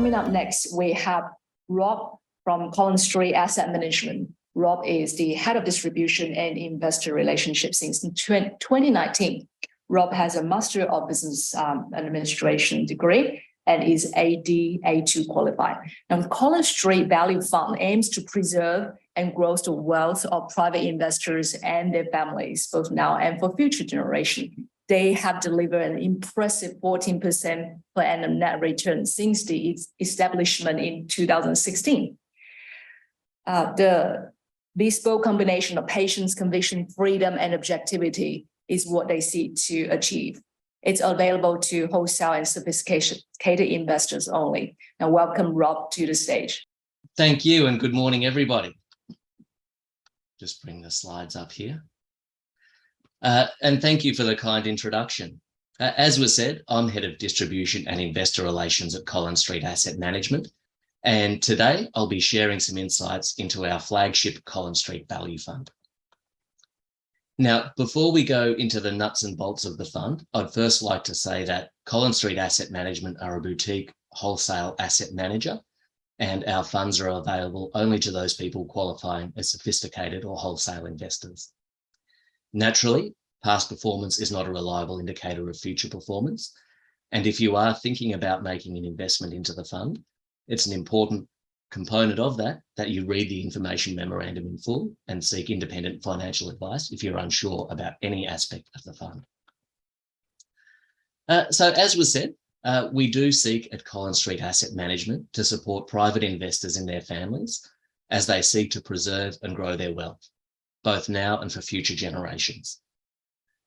coming up next, we have Rob from Collins Street Asset Management. Rob is the head of distribution and investor relationships since 2019. Rob has a Master of Business Administration degree and is A2 qualified. Now, Collins Street Value Fund aims to preserve and grow the wealth of private investors and their families, both now and for future generations. They have delivered an impressive 14% per annum net return since the establishment in 2016. The bespoke combination of patience, conviction, freedom, and objectivity is what they seek to achieve. It's available to wholesale and sophisticated investors only. Now, welcome Rob to the stage. Thank you, and good morning, everybody. Just bring the slides up here. And thank you for the kind introduction. As was said, I'm Head of Distribution and Investor Relations at Collins Street Asset Management. And today I'll be sharing some insights into our flagship Collins Street Value Fund. Now, before we go into the nuts and bolts of the fund, I'd first like to say that Collins Street Asset Management are a boutique wholesale asset manager, and our funds are available only to those people qualifying as sophisticated or wholesale investors. Naturally, past performance is not a reliable indicator of future performance. And if you are thinking about making an investment into the fund, it's an important component of that you read the information memorandum in full and seek independent financial advice if you're unsure about any aspect of the fund. So as was said, we do seek at Collins Street Asset Management to support private investors and their families as they seek to preserve and grow their wealth, both now and for future generations.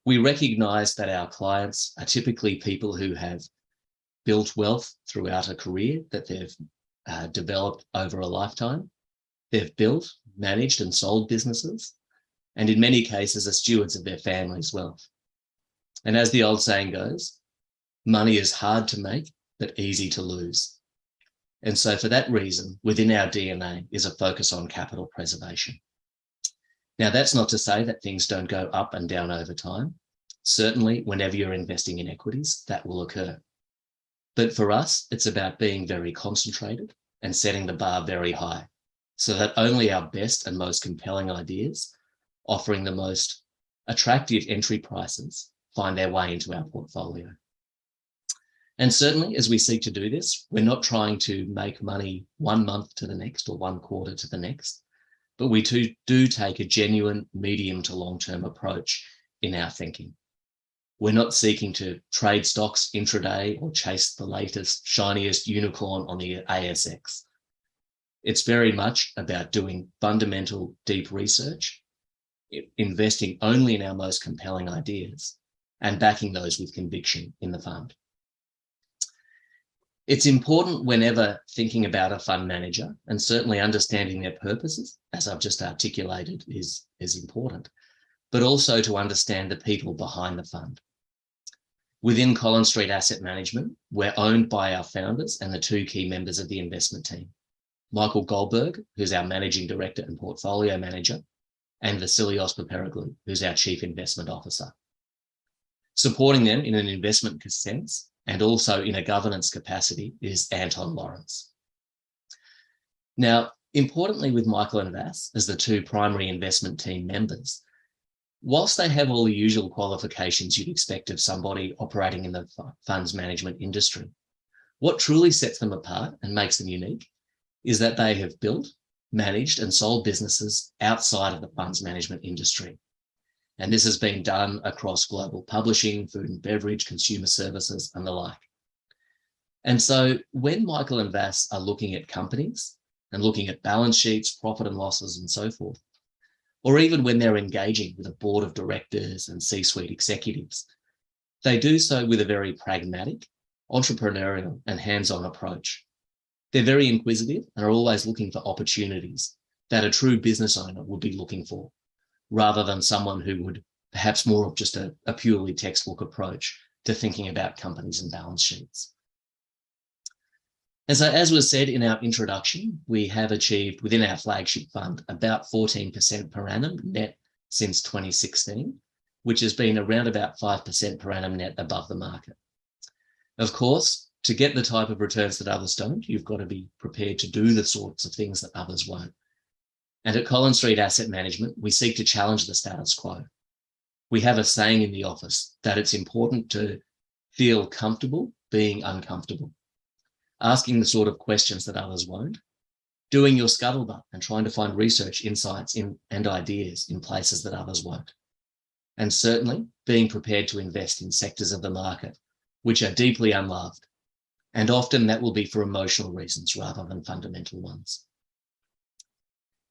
We recognise that our clients are typically people who have built wealth throughout a career that they've developed over a lifetime. They've built, managed and sold businesses, and in many cases are stewards of their family's wealth. And as the old saying goes, money is hard to make, but easy to lose. And so for that reason, within our DNA is a focus on capital preservation. Now, that's not to say that things don't go up and down over time. Certainly, whenever you're investing in equities, that will occur. But for us, it's about being very concentrated and setting the bar very high so that only our best and most compelling ideas, offering the most attractive entry prices, find their way into our portfolio. And certainly, as we seek to do this, we're not trying to make money 1 month to the next or 1 quarter to the next, but we do take a genuine medium to long-term approach in our thinking. We're not seeking to trade stocks intraday or chase the latest, shiniest unicorn on the ASX. It's very much about doing fundamental, deep research, investing only in our most compelling ideas, and backing those with conviction in the fund. It's important whenever thinking about a fund manager, and certainly understanding their purposes, as I've just articulated, is important, but also to understand the people behind the fund. Within Collins Street Asset Management, we're owned by our founders and the 2 key members of the investment team, Michael Goldberg, who's our Managing Director and Portfolio Manager, and Vasilios Paparoglou, who's our Chief Investment Officer. Supporting them in an investment sense and also in a governance capacity is Anton Lawrence. Now, importantly with Michael and Vas as the 2 primary investment team members, whilst they have all the usual qualifications you'd expect of somebody operating in the funds management industry, what truly sets them apart and makes them unique is that they have built, managed and sold businesses outside of the funds management industry. And this has been done across global publishing, food and beverage, consumer services, and the like. And so when Michael and Vas are looking at companies and looking at balance sheets, profit and losses, and so forth, or even when they're engaging with a board of directors and C-suite executives, they do so with a very pragmatic, entrepreneurial, and hands-on approach. They're very inquisitive and are always looking for opportunities that a true business owner would be looking for, rather than someone who would perhaps more of just a purely textbook approach to thinking about companies and balance sheets. And so, as was said in our introduction, we have achieved within our flagship fund about 14% per annum net since 2016, which has been around about 5% per annum net above the market. Of course, to get the type of returns that others don't, you've got to be prepared to do the sorts of things that others won't. And at Collins Street Asset Management, we seek to challenge the status quo. We have a saying in the office that it's important to feel comfortable being uncomfortable, asking the sort of questions that others won't, doing your scuttlebutt and trying to find research insights and ideas in places that others won't. And certainly being prepared to invest in sectors of the market which are deeply unloved. And often that will be for emotional reasons rather than fundamental ones.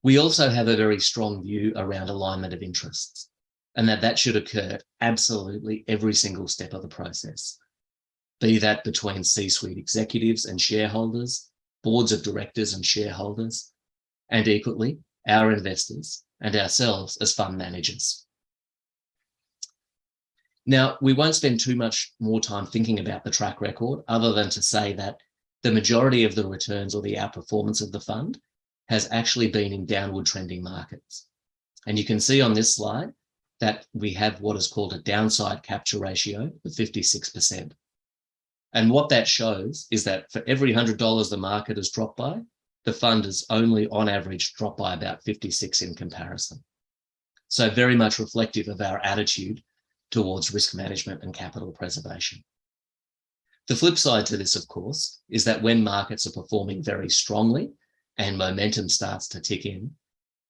We also have a very strong view around alignment of interests, and that should occur absolutely every single step of the process, be that between C-suite executives and shareholders, boards of directors and shareholders, and equally our investors and ourselves as fund managers. Now, we won't spend too much more time thinking about the track record other than to say that the majority of the returns or the outperformance of the fund has actually been in downward trending markets. And you can see on this slide that we have what is called a downside capture ratio of 56%. And what that shows is that for every $100 the market has dropped by, the fund has only on average dropped by about 56 in comparison. So very much reflective of our attitude towards risk management and capital preservation. The flip side to this, of course, is that when markets are performing very strongly and momentum starts to tick in,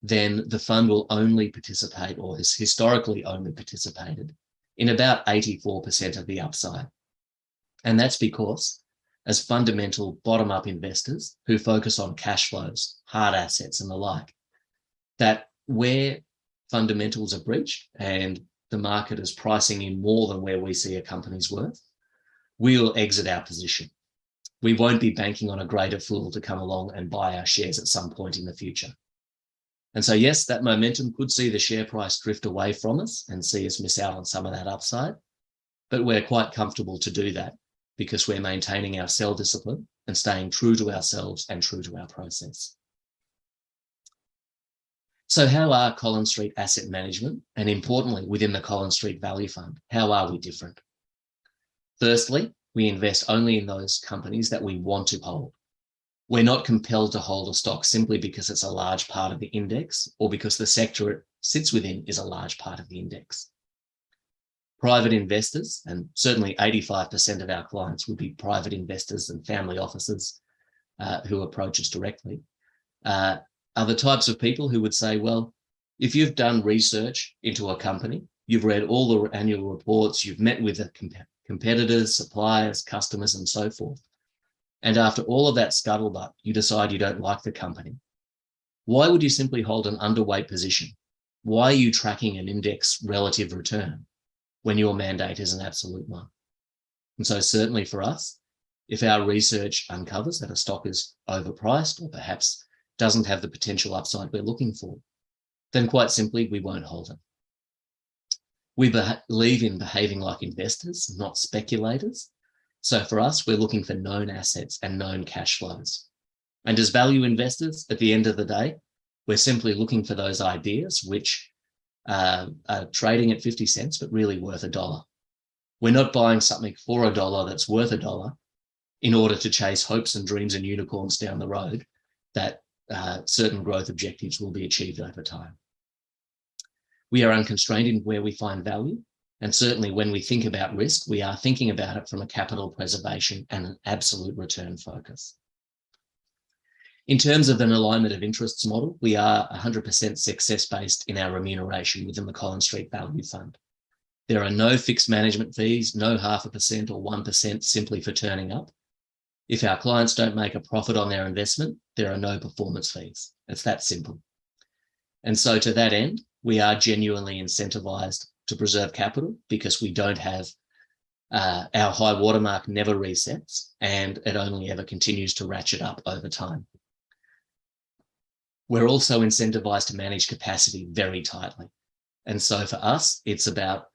then the fund will only participate, or has historically only participated, in about 84% of the upside. And that's because, as fundamental bottom-up investors who focus on cash flows, hard assets and the like, that where fundamentals are breached and the market is pricing in more than where we see a company's worth, we'll exit our position. We won't be banking on a greater fool to come along and buy our shares at some point in the future. And so, yes, that momentum could see the share price drift away from us and see us miss out on some of that upside, but we're quite comfortable to do that because we're maintaining our sell discipline and staying true to ourselves and true to our process. So how are Collins Street Asset Management, and importantly within the Collins Street Value Fund, how are we different? Firstly, we invest only in those companies that we want to hold. We're not compelled to hold a stock simply because it's a large part of the index or because the sector it sits within is a large part of the index. Private investors, and certainly 85% of our clients would be private investors and family offices who approach us directly, are the types of people who would say, well, if you've done research into a company, you've read all the annual reports, you've met with the competitors, suppliers, customers, and so forth, and after all of that scuttlebutt, you decide you don't like the company, why would you simply hold an underweight position? Why are you tracking an index relative return when your mandate is an absolute one? And so certainly for us, if our research uncovers that a stock is overpriced or perhaps doesn't have the potential upside we're looking for, then quite simply, we won't hold it. We believe in behaving like investors, not speculators. So for us, we're looking for known assets and known cash flows. And as value investors, at the end of the day, we're simply looking for those ideas which are trading at 50 cents, but really worth $1. We're not buying something for $1 that's worth $1 in order to chase hopes and dreams and unicorns down the road that certain growth objectives will be achieved over time. We are unconstrained in where we find value. And certainly when we think about risk, we are thinking about it from a capital preservation and an absolute return focus. In terms of an alignment of interests model, we are 100% success-based in our remuneration within the Collins Street Value Fund. There are no fixed management fees, no 0.5% or 1% simply for turning up. If our clients don't make a profit on their investment, there are no performance fees. It's that simple. And so to that end, we are genuinely incentivized to preserve capital because we don't have our high watermark never resets and it only ever continues to ratchet up over time. We're also incentivized to manage capacity very tightly. And so for us, it's about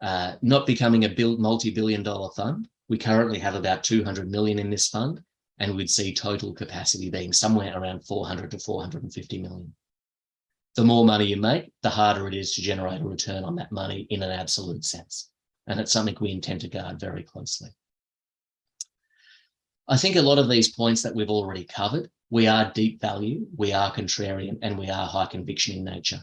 not becoming a multi-billion-dollar fund. We currently have about 200 million in this fund, and we'd see total capacity being somewhere around 400 to 450 million. The more money you make, the harder it is to generate a return on that money in an absolute sense. And it's something we intend to guard very closely. I think a lot of these points that we've already covered, we are deep value, we are contrarian, and we are high conviction in nature.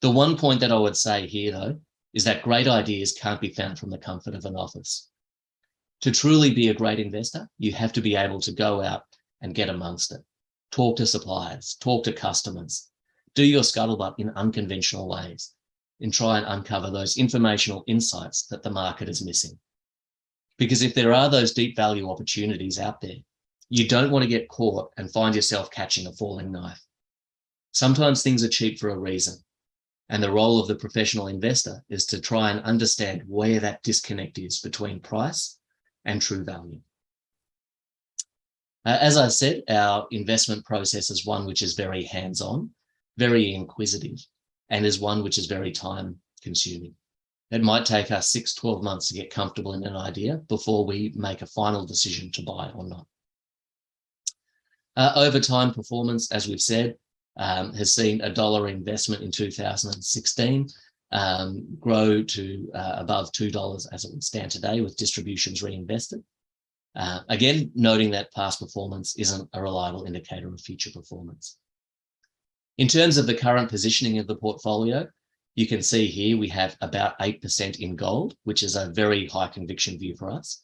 The one point that I would say here, though, is that great ideas can't be found from the comfort of an office. To truly be a great investor, you have to be able to go out and get amongst it. Talk to suppliers, talk to customers, do your scuttlebutt in unconventional ways, and try and uncover those informational insights that the market is missing. Because if there are those deep value opportunities out there, you don't want to get caught and find yourself catching a falling knife. Sometimes things are cheap for a reason. And the role of the professional investor is to try and understand where that disconnect is between price and true value. As I said, our investment process is one which is very hands-on, very inquisitive, and is one which is very time-consuming. It might take us 6-12 months to get comfortable in an idea before we make a final decision to buy or not. Over time, performance, as we've said, has seen $1 investment in 2016 grow to above $2 as it would stand today, with distributions reinvested. Again, noting that past performance isn't a reliable indicator of future performance. In terms of the current positioning of the portfolio, you can see here we have about 8% in gold, which is a very high conviction view for us.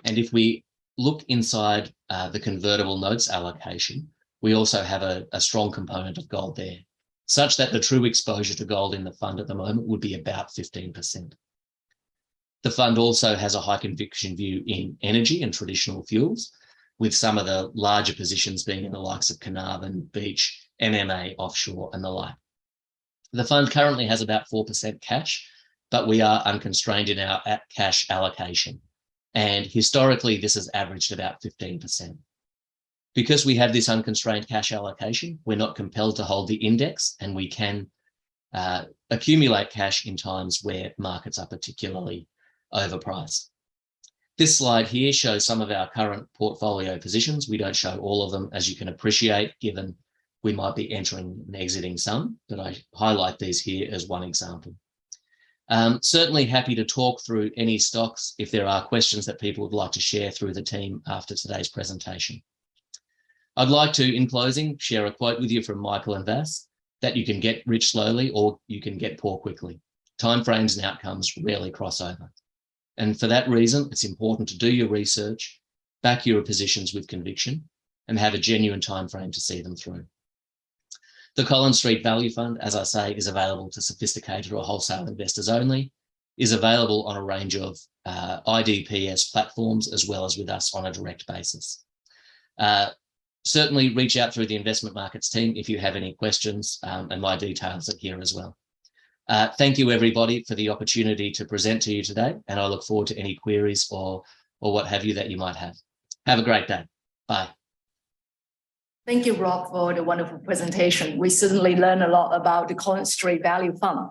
And if we look inside the convertible notes allocation, we also have a strong component of gold there, such that the true exposure to gold in the fund at the moment would be about 15%. The fund also has a high conviction view in energy and traditional fuels, with some of the larger positions being in the likes of Carnarvon, Beach, MMA, offshore, and the like. The fund currently has about 4% cash, but we are unconstrained in our cash allocation. And historically, this has averaged about 15%. Because we have this unconstrained cash allocation, we're not compelled to hold the index, and we can accumulate cash in times where markets are particularly overpriced. This slide here shows some of our current portfolio positions. We don't show all of them, as you can appreciate, given we might be entering and exiting some, but I highlight these here as one example. Certainly happy to talk through any stocks if there are questions that people would like to share through the team after today's presentation. I'd like to, in closing, share a quote with you from Michael and Vass, that you can get rich slowly or you can get poor quickly. Timeframes and outcomes rarely cross over. And for that reason, it's important to do your research, back your positions with conviction, and have a genuine timeframe to see them through. The Collins Street Value Fund, as I say, is available to sophisticated or wholesale investors only, is available on a range of IDPS platforms, as well as with us on a direct basis. Certainly reach out through the investment markets team if you have any questions, and my details are here as well. Thank you, everybody, for the opportunity to present to you today, and I look forward to any queries or what have you that you might have. Have a great day. Bye. Thank you, Rob, for the wonderful presentation. We certainly learned a lot about the Collins Street Value Fund.